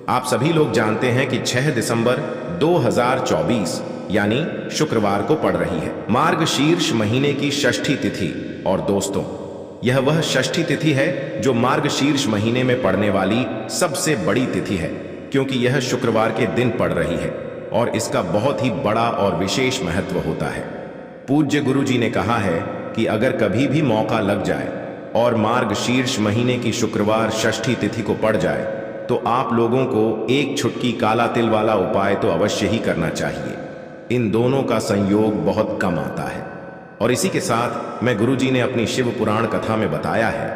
आप सभी लोग जानते हैं कि 6 दिसंबर 2024 यानी शुक्रवार को पड़ रही है मार्गशीर्ष महीने की षष्ठी तिथि। और दोस्तों, यह वह षष्ठी तिथि है जो मार्गशीर्ष महीने में पड़ने वाली सबसे बड़ी तिथि है, क्योंकि यह शुक्रवार के दिन पड़ रही है और इसका बहुत ही बड़ा और विशेष महत्व होता है। पूज्य गुरु जी ने कहा है कि अगर कभी भी मौका लग जाए और मार्गशीर्ष महीने की शुक्रवार षष्ठी तिथि को पड़ जाए तो आप लोगों को एक छुटकी काला तिल वाला उपाय तो अवश्य ही करना चाहिए। इन दोनों का संयोग बहुत कम आता है। और इसी के साथ मैं गुरु जी ने अपनी शिव पुराण कथा में बताया है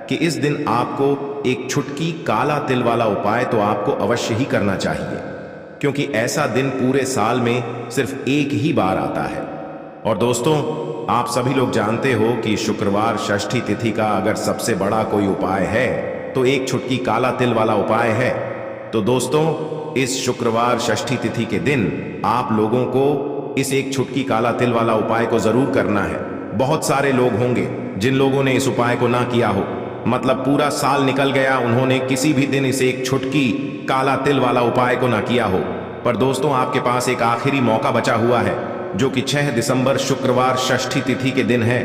कि इस दिन आपको एक छुटकी काला तिल वाला उपाय तो आपको अवश्य ही करना चाहिए, क्योंकि ऐसा दिन पूरे साल में सिर्फ एक ही बार आता है। और दोस्तों, आप सभी लोग जानते हो कि शुक्रवार षष्ठी तिथि का अगर सबसे बड़ा कोई उपाय है तो एक छुटकी काला तिल वाला उपाय है। तो दोस्तों, इस शुक्रवार षष्ठी तिथि के दिन आप लोगों को इस एक छुटकी काला तिल वाला उपाय को जरूर करना है। बहुत सारे लोग होंगे जिन लोगों ने इस उपाय को ना किया हो, मतलब पूरा साल निकल गया, उन्होंने किसी भी दिन इस एक छुटकी काला तिल वाला उपाय को ना किया हो। पर दोस्तों, आपके पास एक आखिरी मौका बचा हुआ है, जो कि 6 दिसंबर शुक्रवार षष्ठी तिथि के दिन है।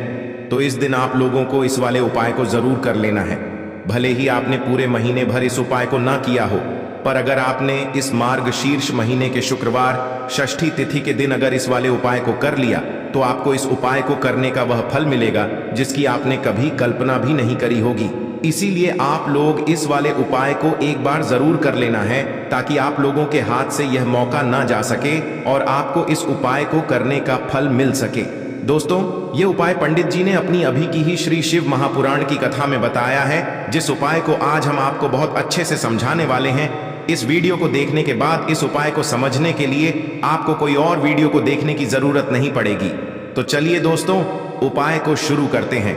तो इस दिन आप लोगों को इस वाले उपाय को जरूर कर लेना है। भले ही आपने पूरे महीने भर इस उपाय को ना किया हो, पर अगर आपने इस मार्गशीर्ष महीने के शुक्रवार षष्ठी तिथि के दिन अगर इस वाले उपाय को कर लिया तो आपको इस उपाय को करने का वह फल मिलेगा जिसकी आपने कभी कल्पना भी नहीं करी होगी। इसीलिए आप लोग इस वाले उपाय को एक बार जरूर कर लेना है, ताकि आप लोगों के हाथ से यह मौका ना जा सके और आपको इस उपाय को करने का फल मिल सके। दोस्तों, ये उपाय पंडित जी ने अपनी अभी की ही श्री शिव महापुराण की कथा में बताया है, जिस उपाय को आज हम आपको बहुत अच्छे से समझाने वाले हैं। इस वीडियो को देखने के बाद इस उपाय को समझने के लिए आपको कोई और वीडियो को देखने की जरूरत नहीं पड़ेगी। तो चलिए दोस्तों, उपाय को शुरू करते हैं।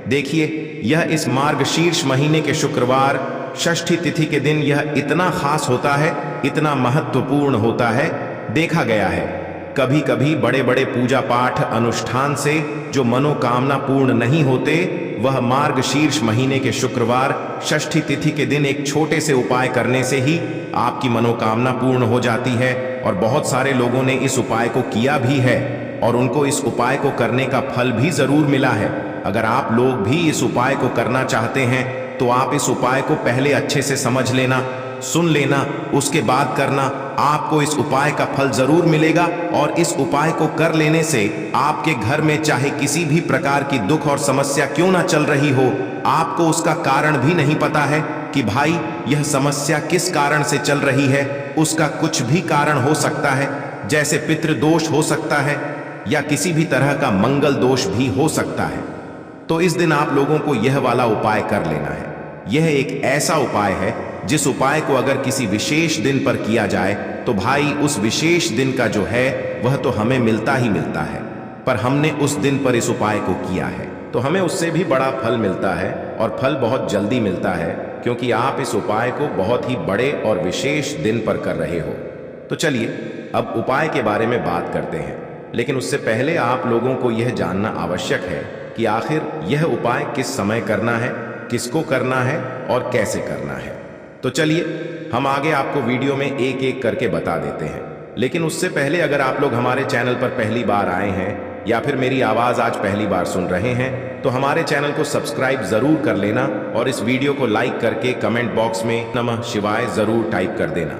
देखिए, यह इस मार्गशीर्ष महीने के शुक्रवार षष्ठी तिथि के दिन यह इतना खास होता है, इतना महत्वपूर्ण होता है। देखा गया है कभी कभी बड़े बड़े पूजा पाठ अनुष्ठान से जो मनोकामना पूर्ण नहीं होते, वह मार्गशीर्ष महीने के शुक्रवार षष्ठी तिथि के दिन एक छोटे से उपाय करने से ही आपकी मनोकामना पूर्ण हो जाती है। और बहुत सारे लोगों ने इस उपाय को किया भी है और उनको इस उपाय को करने का फल भी जरूर मिला है। अगर आप लोग भी इस उपाय को करना चाहते हैं तो आप इस उपाय को पहले अच्छे से समझ लेना, सुन लेना, उसके बाद करना। आपको इस उपाय का फल जरूर मिलेगा और इस उपाय को कर लेने से आपके घर में चाहे किसी भी प्रकार की दुख और समस्या क्यों ना चल रही हो, आपको उसका कारण भी नहीं पता है कि भाई यह समस्या किस कारण से चल रही है। उसका कुछ भी कारण हो सकता है, जैसे पितृदोष हो सकता है या किसी भी तरह का मंगल दोष भी हो सकता है। तो इस दिन आप लोगों को यह वाला उपाय कर लेना है। यह एक ऐसा उपाय है जिस उपाय को अगर किसी विशेष दिन पर किया जाए तो भाई उस विशेष दिन का जो है वह तो हमें मिलता ही मिलता है। पर हमने उस दिन पर इस उपाय को किया है तो हमें उससे भी बड़ा फल मिलता है, और फल बहुत जल्दी मिलता है, क्योंकि आप इस उपाय को बहुत ही बड़े और विशेष दिन पर कर रहे हो। तो चलिए अब उपाय के बारे में बात करते हैं, लेकिन उससे पहले आप लोगों को यह जानना आवश्यक है कि आखिर यह उपाय किस समय करना है, किसको करना है और कैसे करना है। तो चलिए हम आगे आपको वीडियो में एक एक करके बता देते हैं। लेकिन उससे पहले अगर आप लोग हमारे चैनल पर पहली बार आए हैं या फिर मेरी आवाज़ आज पहली बार सुन रहे हैं तो हमारे चैनल को सब्सक्राइब जरूर कर लेना और इस वीडियो को लाइक करके कमेंट बॉक्स में नमः शिवाय जरूर टाइप कर देना।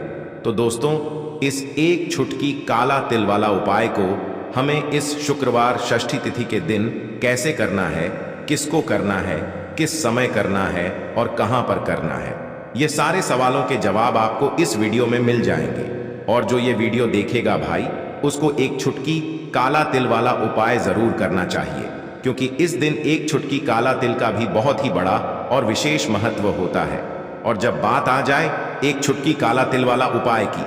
तो दोस्तों, इस एक छुटकी काला तिल वाला उपाय को हमें इस शुक्रवार षष्ठी तिथि के दिन कैसे करना है, किसको करना है, किस समय करना है और कहां पर करना है, ये सारे सवालों के जवाब आपको इस वीडियो में मिल जाएंगे। और जो ये वीडियो देखेगा भाई, उसको एक छुटकी काला तिल वाला उपाय जरूर करना चाहिए, क्योंकि इस दिन एक छुटकी काला तिल का भी बहुत ही बड़ा और विशेष महत्व होता है। और जब बात आ जाए एक छुटकी काला तिल वाला उपाय की,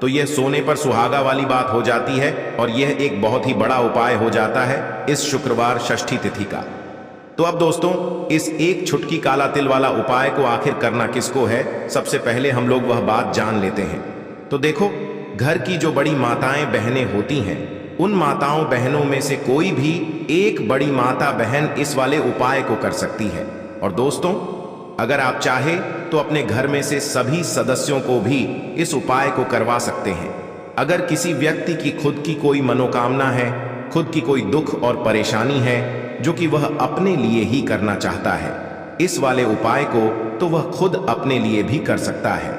तो यह सोने पर सुहागा वाली बात हो जाती है और यह एक बहुत ही बड़ा उपाय हो जाता है इस शुक्रवार षष्ठी तिथि का। तो अब दोस्तों, इस एक छुटकी काला तिल वाला उपाय को आखिर करना किसको है, सबसे पहले हम लोग वह बात जान लेते हैं। तो देखो, घर की जो बड़ी माताएं बहनें होती हैं, उन माताओं बहनों में से कोई भी एक बड़ी माता बहन इस वाले उपाय को कर सकती है। और दोस्तों, अगर आप चाहे तो अपने घर में से सभी सदस्यों को भी इस उपाय को करवा सकते हैं। अगर किसी व्यक्ति की खुद की कोई मनोकामना है, खुद की कोई दुख और परेशानी है जो कि वह अपने लिए ही करना चाहता है, इस वाले उपाय को तो वह खुद अपने लिए भी कर सकता है।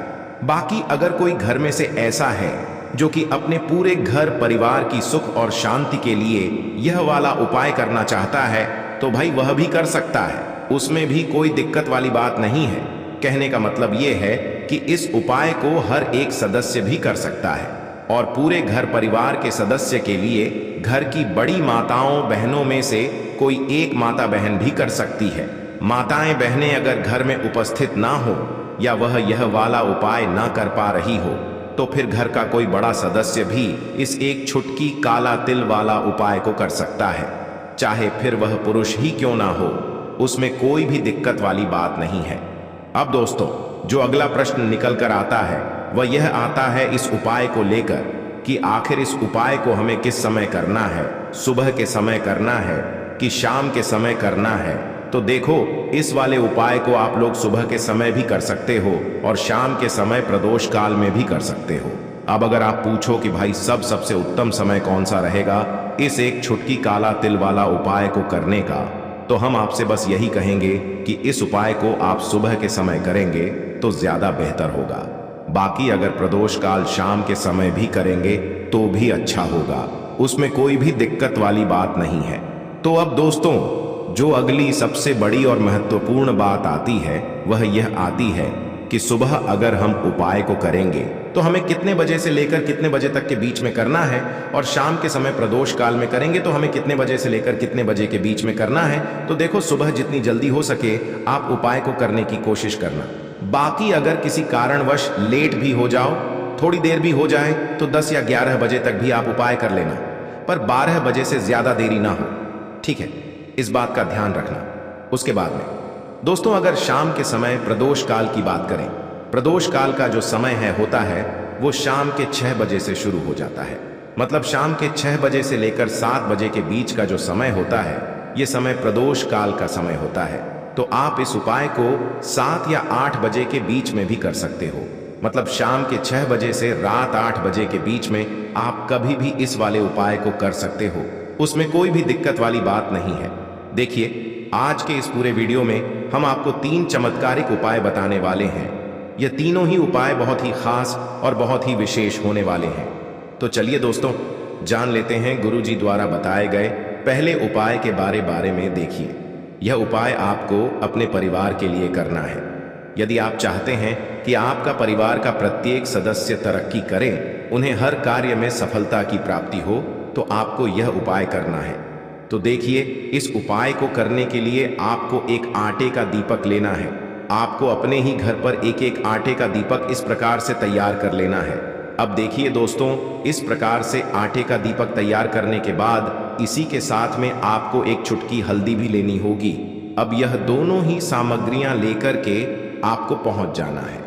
बाकी अगर कोई घर में से ऐसा है जो कि अपने पूरे घर परिवार की सुख और शांति के लिए यह वाला उपाय करना चाहता है तो भाई वह भी कर सकता है, उसमें भी कोई दिक्कत वाली बात नहीं है। कहने का मतलब यह है कि इस उपाय को हर एक सदस्य भी कर सकता है और पूरे घर परिवार के सदस्य के लिए घर की बड़ी माताओं बहनों में से कोई एक माता बहन भी कर सकती है। माताएं बहनें अगर घर में उपस्थित ना हो या वह यह वाला उपाय ना कर पा रही हो तो फिर घर का कोई बड़ा सदस्य भी इस एक छुटकी काला तिल वाला उपाय को कर सकता है, चाहे फिर वह पुरुष ही क्यों ना हो, उसमें कोई भी दिक्कत वाली बात नहीं है। अब दोस्तों, जो अगला प्रश्न निकल कर आता है वह यह आता है इस उपाय को लेकर कि आखिर इस उपाय को हमें किस समय करना है, सुबह के समय करना है कि शाम के समय करना है। तो देखो, इस वाले उपाय को आप लोग सुबह के समय भी कर सकते हो और शाम के समय प्रदोष काल में भी कर सकते हो। अब अगर आप पूछो कि भाई सबसे उत्तम समय कौन सा रहेगा इस एक छुटकी काला तिल वाला उपाय को करने का, तो हम आपसे बस यही कहेंगे कि इस उपाय को आप सुबह के समय करेंगे तो ज्यादा बेहतर होगा। बाकी अगर प्रदोष काल शाम के समय भी करेंगे तो भी अच्छा होगा, उसमें कोई भी दिक्कत वाली बात नहीं है। तो अब दोस्तों, जो अगली सबसे बड़ी और महत्वपूर्ण बात आती है वह यह आती है कि सुबह अगर हम उपाय को करेंगे तो हमें कितने बजे से लेकर कितने बजे तक के बीच में करना है, और शाम के समय प्रदोष काल में करेंगे तो हमें कितने बजे से लेकर कितने बजे के बीच में करना है। तो देखो, सुबह जितनी जल्दी हो सके आप उपाय को करने की कोशिश करना। बाकी अगर किसी कारणवश लेट भी हो जाओ, थोड़ी देर भी हो जाए, तो 10 या 11 बजे तक भी आप उपाय कर लेना, पर 12 बजे से ज्यादा देरी ना हो, ठीक है? इस बात का ध्यान रखना। उसके बाद में दोस्तों, अगर शाम के समय प्रदोष काल की बात करें, प्रदोष काल का जो समय होता है वो शाम के 6 बजे से शुरू हो जाता है। मतलब शाम के 6 बजे से लेकर 7 बजे के बीच का जो समय होता है ये समय प्रदोष काल का समय होता है। तो आप इस उपाय को 7 या 8 बजे के बीच में भी कर सकते हो। मतलब शाम के 6 बजे से रात 8 बजे के बीच में आप कभी भी इस वाले उपाय को कर सकते हो, उसमें कोई भी दिक्कत वाली बात नहीं है। देखिए, आज के इस पूरे वीडियो में हम आपको 3 चमत्कारिक उपाय बताने वाले हैं। ये तीनों ही उपाय बहुत ही खास और बहुत ही विशेष होने वाले हैं। तो चलिए दोस्तों, जान लेते हैं गुरुजी द्वारा बताए गए पहले उपाय के बारे में। देखिए, यह उपाय आपको अपने परिवार के लिए करना है। यदि आप चाहते हैं कि आपका परिवार का प्रत्येक सदस्य तरक्की करे, उन्हें हर कार्य में सफलता की प्राप्ति हो, तो आपको यह उपाय करना है। तो देखिए, इस उपाय को करने के लिए आपको एक आटे का दीपक लेना है। आपको अपने ही घर पर एक आटे का दीपक इस प्रकार से तैयार कर लेना है। अब देखिए दोस्तों, इस प्रकार से आटे का दीपक तैयार करने के बाद इसी के साथ में आपको एक चुटकी हल्दी भी लेनी होगी। अब यह दोनों ही सामग्रियां लेकर के आपको पहुंच जाना है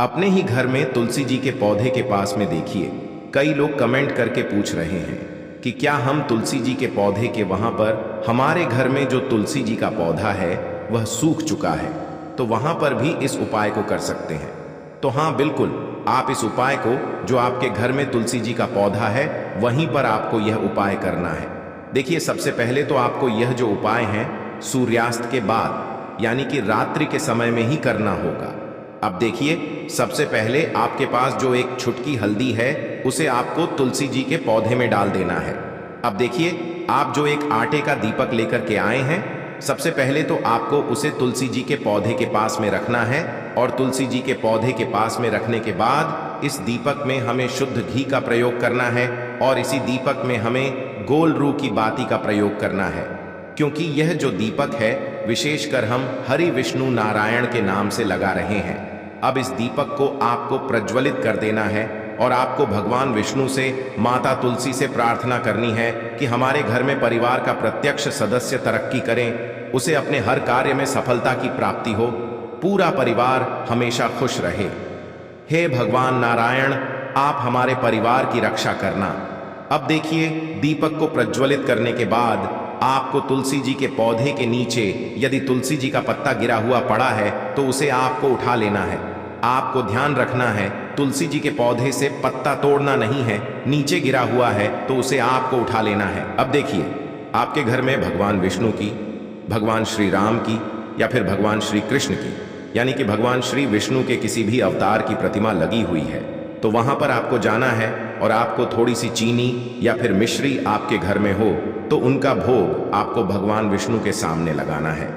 अपने ही घर में तुलसी जी के पौधे के पास में। देखिए, कई लोग कमेंट करके पूछ रहे हैं कि क्या हम तुलसी जी के पौधे के वहां पर, हमारे घर में जो तुलसी जी का पौधा है वह सूख चुका है, तो वहां पर भी इस उपाय को कर सकते हैं। तो हाँ, बिल्कुल, आप इस उपाय को, जो आपके घर में तुलसी जी का पौधा है वहीं पर आपको यह उपाय करना है। देखिए, सबसे पहले तो आपको यह जो उपाय है सूर्यास्त के बाद यानी कि रात्रि के समय में ही करना होगा। अब देखिए, सबसे पहले आपके पास जो एक छुटकी हल्दी है उसे आपको तुलसी जी के पौधे में डाल देना है। अब देखिए, आप जो एक आटे का दीपक लेकर के आए हैं, सबसे पहले तो आपको उसे तुलसी जी के पौधे के पास में रखना है, और तुलसी जी के पौधे के पास में रखने के बाद इस दीपक में हमें शुद्ध घी का प्रयोग करना है, और इसी दीपक में हमें गोल रूह की बाती का प्रयोग करना है। क्योंकि यह जो दीपक है विशेषकर हम हरि विष्णु नारायण के नाम से लगा रहे हैं। अब इस दीपक को आपको प्रज्वलित कर देना है और आपको भगवान विष्णु से, माता तुलसी से प्रार्थना करनी है कि हमारे घर में परिवार का प्रत्यक्ष सदस्य तरक्की करें, उसे अपने हर कार्य में सफलता की प्राप्ति हो, पूरा परिवार हमेशा खुश रहे। हे भगवान नारायण, आप हमारे परिवार की रक्षा करना। अब देखिए, दीपक को प्रज्वलित करने के बाद आपको तुलसी जी के पौधे के नीचे यदि तुलसी जी का पत्ता गिरा हुआ पड़ा है तो उसे आपको उठा लेना है। आपको ध्यान रखना है, तुलसी जी के पौधे से पत्ता तोड़ना नहीं है, नीचे गिरा हुआ है तो उसे आपको उठा लेना है। अब देखिए, आपके घर में भगवान विष्णु की, भगवान श्री राम की या फिर भगवान श्री कृष्ण की, यानी कि भगवान श्री विष्णु के किसी भी अवतार की प्रतिमा लगी हुई है, तो वहां पर आपको जाना है और आपको थोड़ी सी चीनी या फिर मिश्री आपके घर में हो तो उनका भोग आपको भगवान विष्णु के सामने लगाना है।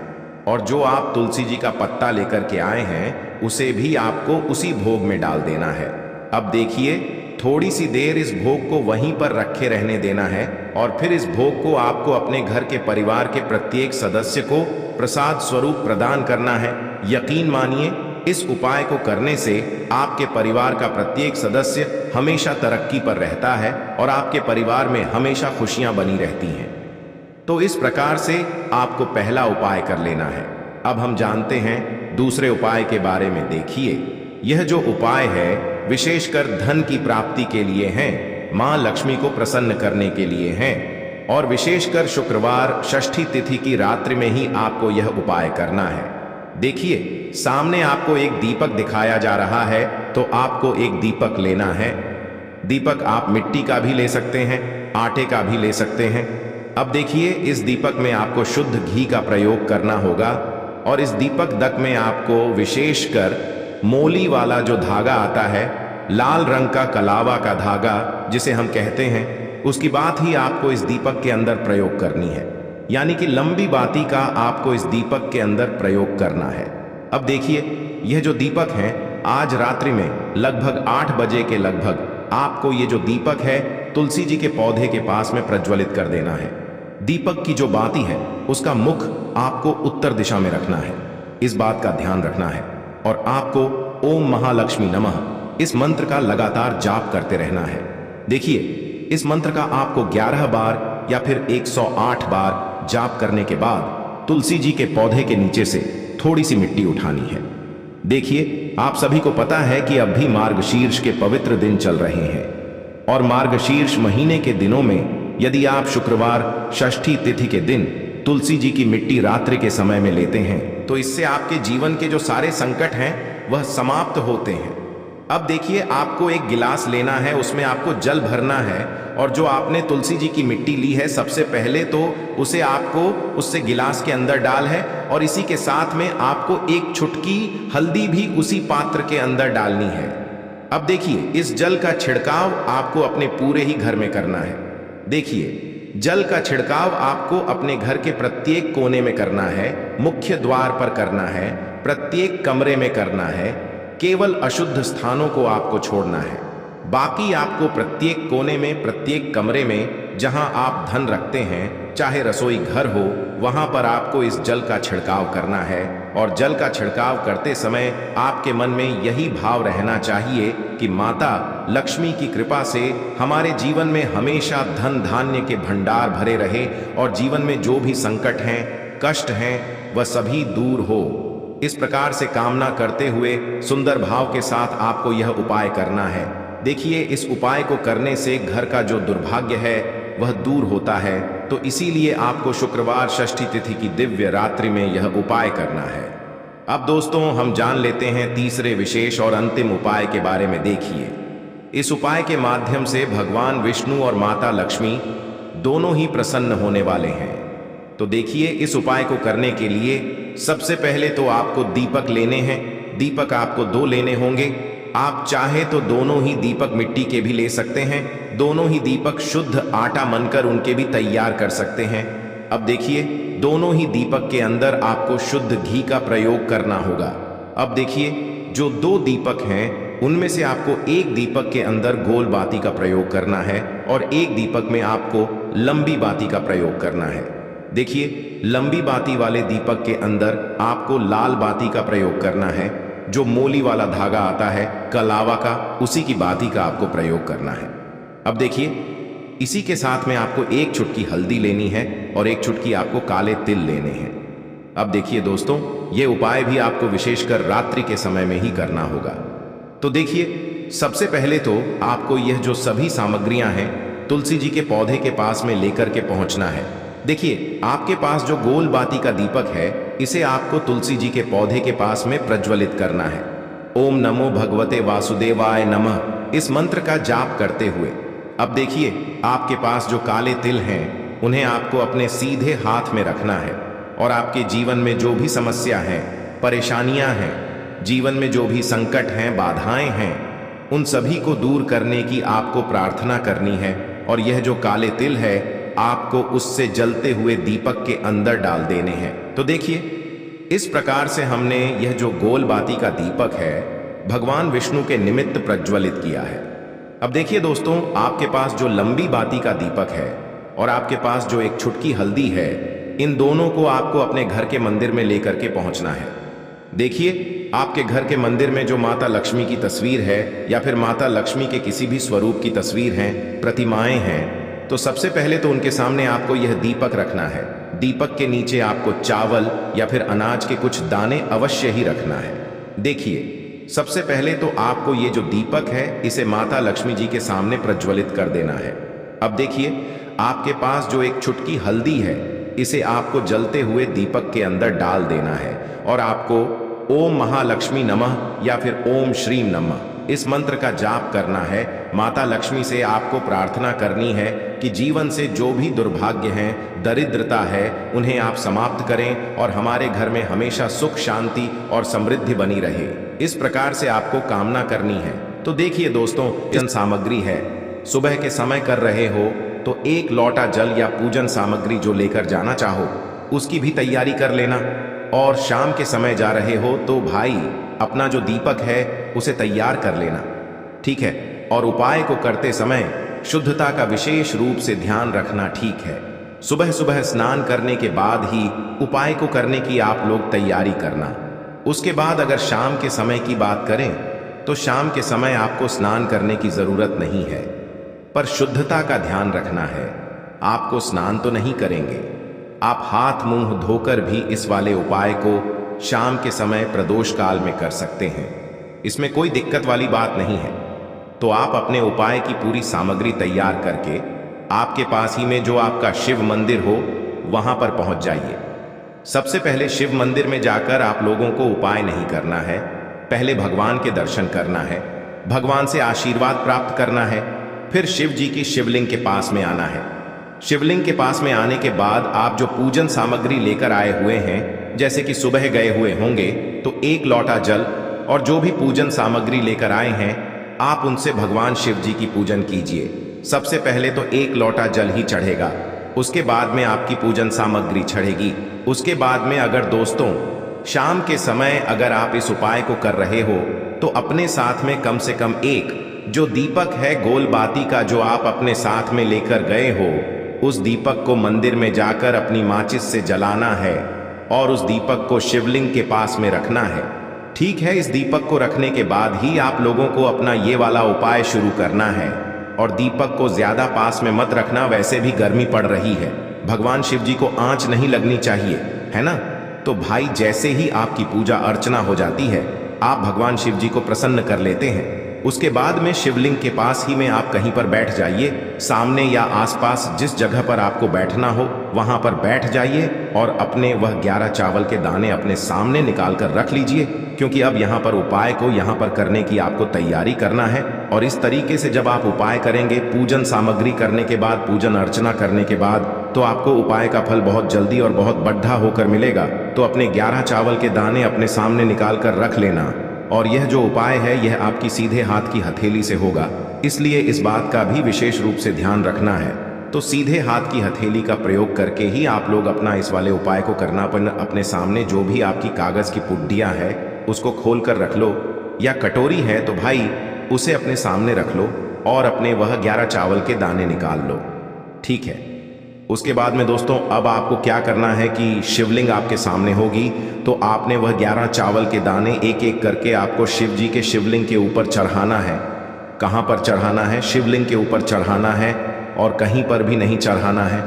और जो आप तुलसी जी का पत्ता लेकर के आए हैं उसे भी आपको उसी भोग में डाल देना है। अब देखिए, थोड़ी सी देर इस भोग को वहीं पर रखे रहने देना है और फिर इस भोग को आपको अपने घर के परिवार के प्रत्येक सदस्य को प्रसाद स्वरूप प्रदान करना है। यकीन मानिए, इस उपाय को करने से आपके परिवार का प्रत्येक सदस्य हमेशा तरक्की पर रहता है और आपके परिवार में हमेशा खुशियां बनी रहती हैं। तो इस प्रकार से आपको पहला उपाय कर लेना है। अब हम जानते हैं दूसरे उपाय के बारे में। देखिए, यह जो उपाय है विशेषकर धन की प्राप्ति के लिए है, मां लक्ष्मी को प्रसन्न करने के लिए है और विशेषकर शुक्रवार षष्ठी तिथि की रात्रि में ही आपको यह उपाय करना है। देखिए, सामने आपको एक दीपक दिखाया जा रहा है, तो आपको एक दीपक लेना है। दीपक आप मिट्टी का भी ले सकते हैं, आटे का भी ले सकते हैं। अब देखिए, इस दीपक में आपको शुद्ध घी का प्रयोग करना होगा और इस दीपक दक में आपको विशेषकर मोली वाला जो धागा आता है, लाल रंग का कलावा का धागा जिसे हम कहते हैं, उसकी बात ही आपको इस दीपक के अंदर प्रयोग करनी है, यानी कि लंबी बाती का आपको इस दीपक के अंदर प्रयोग करना है। अब देखिए, यह जो दीपक है आज रात्रि में लगभग 8 बजे के लगभग आपको ये जो दीपक है तुलसी जी के पौधे के पास में प्रज्वलित कर देना है। दीपक की जो बाती है उसका मुख आपको उत्तर दिशा में रखना है, इस बात का ध्यान रखना है। और आपको ओम महालक्ष्मी नमः इस मंत्र का लगातार जाप करते रहना है। देखिए, इस मंत्र का आपको 11 बार या फिर 108 बार जाप करने के बाद तुलसी जी के पौधे के नीचे से थोड़ी सी मिट्टी उठानी है। देखिए, आप सभी को पता है कि अब भी मार्गशीर्ष के पवित्र दिन चल रहे हैं और मार्गशीर्ष महीने के दिनों में यदि आप शुक्रवार षष्ठी तिथि के दिन तुलसी जी की मिट्टी रात्रि के समय में लेते हैं तो इससे आपके जीवन के जो सारे संकट हैं वह समाप्त होते हैं। अब देखिए, आपको एक गिलास लेना है, उसमें आपको जल भरना है और जो आपने तुलसी जी की मिट्टी ली है सबसे पहले तो उसे आपको उससे गिलास के अंदर डाल है और इसी के साथ में आपको एक चुटकी हल्दी भी उसी पात्र के अंदर डालनी है। अब देखिए, इस जल का छिड़काव आपको अपने पूरे ही घर में करना है। देखिए, जल का छिड़काव आपको अपने घर के प्रत्येक कोने में करना है, मुख्य द्वार पर करना है, प्रत्येक कमरे में करना है, केवल अशुद्ध स्थानों को आपको छोड़ना है। बाकी आपको प्रत्येक कोने में, प्रत्येक कमरे में जहां आप धन रखते हैं, चाहे रसोई घर हो, वहां पर आपको इस जल का छिड़काव करना है। और जल का छिड़काव करते समय आपके मन में यही भाव रहना चाहिए कि माता लक्ष्मी की कृपा से हमारे जीवन में हमेशा धन धान्य के भंडार भरे रहे और जीवन में जो भी संकट हैं, कष्ट हैं, वह सभी दूर हो। इस प्रकार से कामना करते हुए सुंदर भाव के साथ आपको यह उपाय करना है। देखिए, इस उपाय को करने से घर का जो दुर्भाग्य है वह दूर होता है, तो इसीलिए आपको शुक्रवार षष्ठी तिथि की दिव्य रात्रि में यह उपाय करना है। अब दोस्तों, हम जान लेते हैं तीसरे विशेष और अंतिम उपाय के बारे में। देखिए, इस उपाय के माध्यम से भगवान विष्णु और माता लक्ष्मी दोनों ही प्रसन्न होने वाले हैं। तो देखिए, इस उपाय को करने के लिए सबसे पहले तो आपको दीपक लेने हैं। दीपक आपको 2 लेने होंगे। आप चाहे तो दोनों ही दीपक मिट्टी के भी ले सकते हैं, दोनों ही दीपक शुद्ध आटा मनकर उनके भी तैयार कर सकते हैं। अब देखिए, दोनों ही दीपक के अंदर आपको शुद्ध घी का प्रयोग करना होगा। अब देखिए, जो 2 दीपक हैं उनमें से आपको एक दीपक के अंदर गोल बाती का प्रयोग करना है और एक दीपक में आपको लंबी बाती का प्रयोग करना है। देखिए, लंबी बाती वाले दीपक के अंदर आपको लाल बाती का प्रयोग करना है। जो मोली वाला धागा आता है कलावा का, उसी की बाती का आपको प्रयोग करना है। अब देखिए, इसी के साथ में आपको एक चुटकी हल्दी लेनी है और एक चुटकी आपको काले तिल लेने हैं। अब देखिए दोस्तों, ये उपाय भी आपको विशेषकर रात्रि के समय में ही करना होगा। तो देखिए, सबसे पहले तो आपको यह जो सभी सामग्रियां हैं तुलसी जी के पौधे के पास में लेकर के पहुंचना है। देखिए, आपके पास जो गोल बाती का दीपक है, इसे आपको तुलसी जी के पौधे के पास में प्रज्वलित करना है। ओम नमो भगवते वासुदेवाय नमः इस मंत्र का जाप करते हुए। अब देखिए, आपके पास जो काले तिल हैं, उन्हें आपको अपने सीधे हाथ में रखना है और आपके जीवन में जो भी समस्या है, परेशानियां हैं, जीवन में जो भी संकट हैं, बाधाएं हैं, उन सभी को दूर करने की आपको प्रार्थना करनी है। और यह जो काले तिल है, आपको उससे जलते हुए दीपक के अंदर डाल देने हैं। तो देखिए, इस प्रकार से हमने यह जो गोल बाती का दीपक है, भगवान विष्णु के निमित्त प्रज्वलित किया है। अब देखिए दोस्तों, आपके पास जो लंबी बाती का दीपक है और आपके पास जो एक छुटकी हल्दी है, इन दोनों को आपको अपने घर के मंदिर में लेकर के पहुंचना है। देखिए, आपके घर के मंदिर में जो माता लक्ष्मी की तस्वीर है या फिर माता लक्ष्मी के किसी भी स्वरूप की तस्वीर है, प्रतिमाएं हैं, तो सबसे पहले तो उनके सामने आपको यह दीपक रखना है। दीपक के नीचे आपको चावल या फिर अनाज के कुछ दाने अवश्य ही रखना है। देखिए, सबसे पहले तो आपको ये जो दीपक है, इसे माता लक्ष्मी जी के सामने प्रज्वलित कर देना है। अब देखिए, आपके पास जो एक छुटकी हल्दी है, इसे आपको जलते हुए दीपक के अंदर डाल देना है और आपको ओम महालक्ष्मी नमः या फिर ओम श्रीम नमः इस मंत्र का जाप करना है। माता लक्ष्मी से आपको प्रार्थना करनी है कि जीवन से जो भी दुर्भाग्य हैं, दरिद्रता है, उन्हें आप समाप्त करें और हमारे घर में हमेशा सुख, शांति और समृद्धि बनी रहे। इस प्रकार से आपको कामना करनी है। तो देखिए दोस्तों, पूजन सामग्री है, सुबह के समय कर रहे हो तो एक लोटा जल या पूजन सामग्री जो लेकर जाना चाहो, उसकी भी तैयारी कर लेना। और शाम के समय जा रहे हो तो भाई, अपना जो दीपक है उसे तैयार कर लेना, ठीक है। और उपाय को करते समय शुद्धता का विशेष रूप से ध्यान रखना, ठीक है। सुबह सुबह स्नान करने के बाद ही उपाय को करने की आप लोग तैयारी करना। उसके बाद अगर शाम के समय की बात करें तो शाम के समय आपको स्नान करने की जरूरत नहीं है, पर शुद्धता का ध्यान रखना है। आपको स्नान तो नहीं करेंगे, आप हाथ मुंह धोकर भी इस वाले उपाय को शाम के समय प्रदोष काल में कर सकते हैं। इसमें कोई दिक्कत वाली बात नहीं है। तो आप अपने उपाय की पूरी सामग्री तैयार करके आपके पास ही में जो आपका शिव मंदिर हो, वहां पर पहुंच जाइए। सबसे पहले शिव मंदिर में जाकर आप लोगों को उपाय नहीं करना है, पहले भगवान के दर्शन करना है, भगवान से आशीर्वाद प्राप्त करना है। फिर शिव जी की शिवलिंग के पास में आना है। शिवलिंग के पास में आने के बाद आप जो पूजन सामग्री लेकर आए हुए हैं, जैसे कि सुबह गए हुए होंगे तो एक लोटा जल और जो भी पूजन सामग्री लेकर आए हैं, आप उनसे भगवान शिव जी की पूजन कीजिए। सबसे पहले तो एक लोटा जल ही चढ़ेगा, उसके बाद में आपकी पूजन सामग्री चढ़ेगी। उसके बाद में अगर दोस्तों शाम के समय अगर आप इस उपाय को कर रहे हो तो अपने साथ में कम से कम एक जो दीपक है गोल बाती का, जो आप अपने साथ में लेकर गए हो, उस दीपक को मंदिर में जाकर अपनी माचिस से जलाना है और उस दीपक को शिवलिंग के पास में रखना है, ठीक है। इस दीपक को रखने के बाद ही आप लोगों को अपना ये वाला उपाय शुरू करना है। और दीपक को ज्यादा पास में मत रखना, वैसे भी गर्मी पड़ रही है, भगवान शिव जी को आंच नहीं लगनी चाहिए, है ना। तो भाई, जैसे ही आपकी पूजा अर्चना हो जाती है, आप भगवान शिव जी को प्रसन्न कर लेते हैं। उसके बाद में शिवलिंग के पास ही में आप कहीं पर बैठ जाइए, सामने या आसपास जिस जगह पर आपको बैठना हो वहां पर बैठ जाइए और अपने वह 11 चावल के दाने अपने सामने निकाल कर रख लीजिए, क्योंकि अब यहाँ पर उपाय को यहाँ पर करने की आपको तैयारी करना है। और इस तरीके से जब आप उपाय करेंगे, पूजन सामग्री करने के बाद, पूजन अर्चना करने के बाद, तो आपको उपाय का फल बहुत जल्दी और बहुत बढ़ा होकर मिलेगा। तो अपने 11 चावल के दाने अपने सामने निकाल कर रख लेना। और यह जो उपाय है, यह आपकी सीधे हाथ की हथेली से होगा, इसलिए इस बात का भी विशेष रूप से ध्यान रखना है। तो सीधे हाथ की हथेली का प्रयोग करके ही आप लोग अपना इस वाले उपाय को करना। पर अपने सामने जो भी आपकी कागज की पुड्डियां है उसको खोल कर रख लो, या कटोरी है तो भाई उसे अपने सामने रख लो और अपने वह 11 चावल के दाने निकाल लो, ठीक है। उसके बाद में दोस्तों अब आपको क्या करना है कि शिवलिंग आपके सामने होगी, तो आपने वह 11 चावल के दाने एक एक करके आपको शिव जी के शिवलिंग के ऊपर चढ़ाना है। कहाँ पर चढ़ाना है? शिवलिंग के ऊपर चढ़ाना है और कहीं पर भी नहीं चढ़ाना है।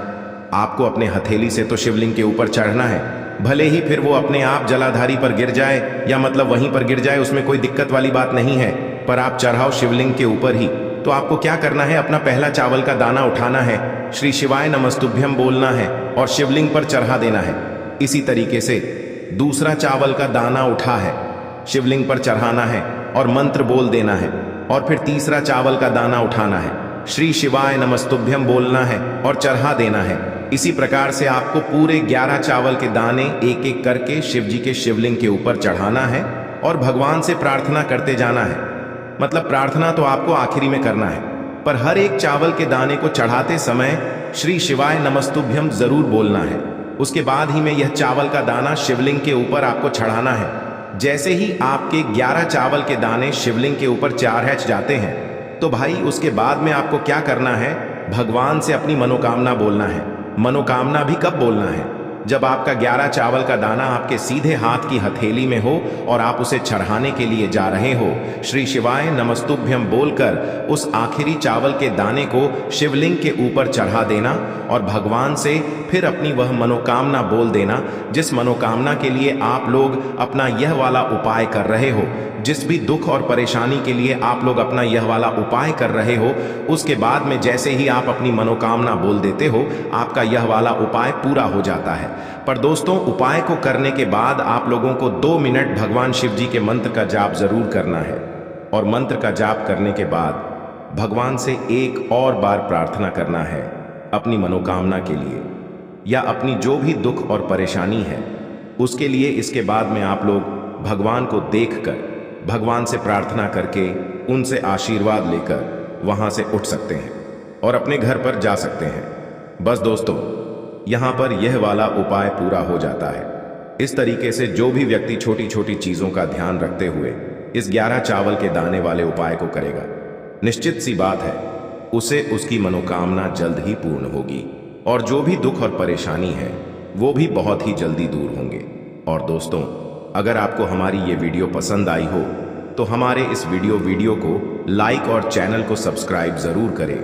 आपको अपने हथेली से तो शिवलिंग के ऊपर चढ़ना है, भले ही फिर वो अपने आप जलाधारी पर गिर जाए या मतलब वहीं पर गिर जाए, उसमें कोई दिक्कत वाली बात नहीं है, पर आप चढ़ाओ शिवलिंग के ऊपर ही। तो आपको क्या करना है, अपना पहला चावल का दाना उठाना है श्री शिवाय नमस्तुभ्यम बोलना है और शिवलिंग पर चढ़ा देना है। इसी तरीके से दूसरा चावल का दाना उठा है, शिवलिंग पर चढ़ाना है और मंत्र बोल देना है। और फिर तीसरा चावल का दाना उठाना है, श्री शिवाय नमस्तुभ्यम बोलना है और चढ़ा देना है। इसी प्रकार से आपको पूरे 11 चावल के दाने एक एक करके शिव जी के शिवलिंग के ऊपर चढ़ाना है और भगवान से प्रार्थना करते जाना है। मतलब प्रार्थना तो आपको आखिरी में करना है, पर हर एक चावल के दाने को चढ़ाते समय श्री शिवाय नमस्तुभ्यम जरूर बोलना है। उसके बाद ही में यह चावल का दाना शिवलिंग के ऊपर आपको चढ़ाना है। जैसे ही आपके 11 चावल के दाने शिवलिंग के ऊपर चढ़ जाते हैं तो भाई उसके बाद में आपको क्या करना है, भगवान से अपनी मनोकामना बोलना है। मनोकामना भी कब बोलना है, जब आपका 11 चावल का दाना आपके सीधे हाथ की हथेली में हो और आप उसे चढ़ाने के लिए जा रहे हो। श्री शिवाय नमस्तुभ्यम बोलकर उस आखिरी चावल के दाने को शिवलिंग के ऊपर चढ़ा देना और भगवान से फिर अपनी वह मनोकामना बोल देना, जिस मनोकामना के लिए आप लोग अपना यह वाला उपाय कर रहे हो। जिस भी दुख और परेशानी के लिए आप लोग अपना यह वाला उपाय कर रहे हो, उसके बाद में जैसे ही आप अपनी मनोकामना बोल देते हो, आपका यह वाला उपाय पूरा हो जाता है। पर दोस्तों, उपाय को करने के बाद आप लोगों को 2 मिनट भगवान शिव जी के मंत्र का जाप जरूर करना है। और मंत्र का जाप करने के बाद भगवान से एक और बार प्रार्थना करना है अपनी मनोकामना के लिए, या अपनी जो भी दुख और परेशानी है उसके लिए। इसके बाद में आप लोग भगवान को देखकर, भगवान से प्रार्थना करके, उनसे आशीर्वाद लेकर वहां से उठ सकते हैं और अपने घर पर जा सकते हैं। बस दोस्तों, यहाँ पर यह वाला उपाय पूरा हो जाता है। इस तरीके से जो भी व्यक्ति छोटी छोटी चीजों का ध्यान रखते हुए इस 11 चावल के दाने वाले उपाय को करेगा, निश्चित सी बात है उसे उसकी मनोकामना जल्द ही पूर्ण होगी और जो भी दुख और परेशानी है वो भी बहुत ही जल्दी दूर होंगे। और दोस्तों, अगर आपको हमारी ये वीडियो पसंद आई हो तो हमारे इस वीडियो को लाइक और चैनल को सब्सक्राइब जरूर करें।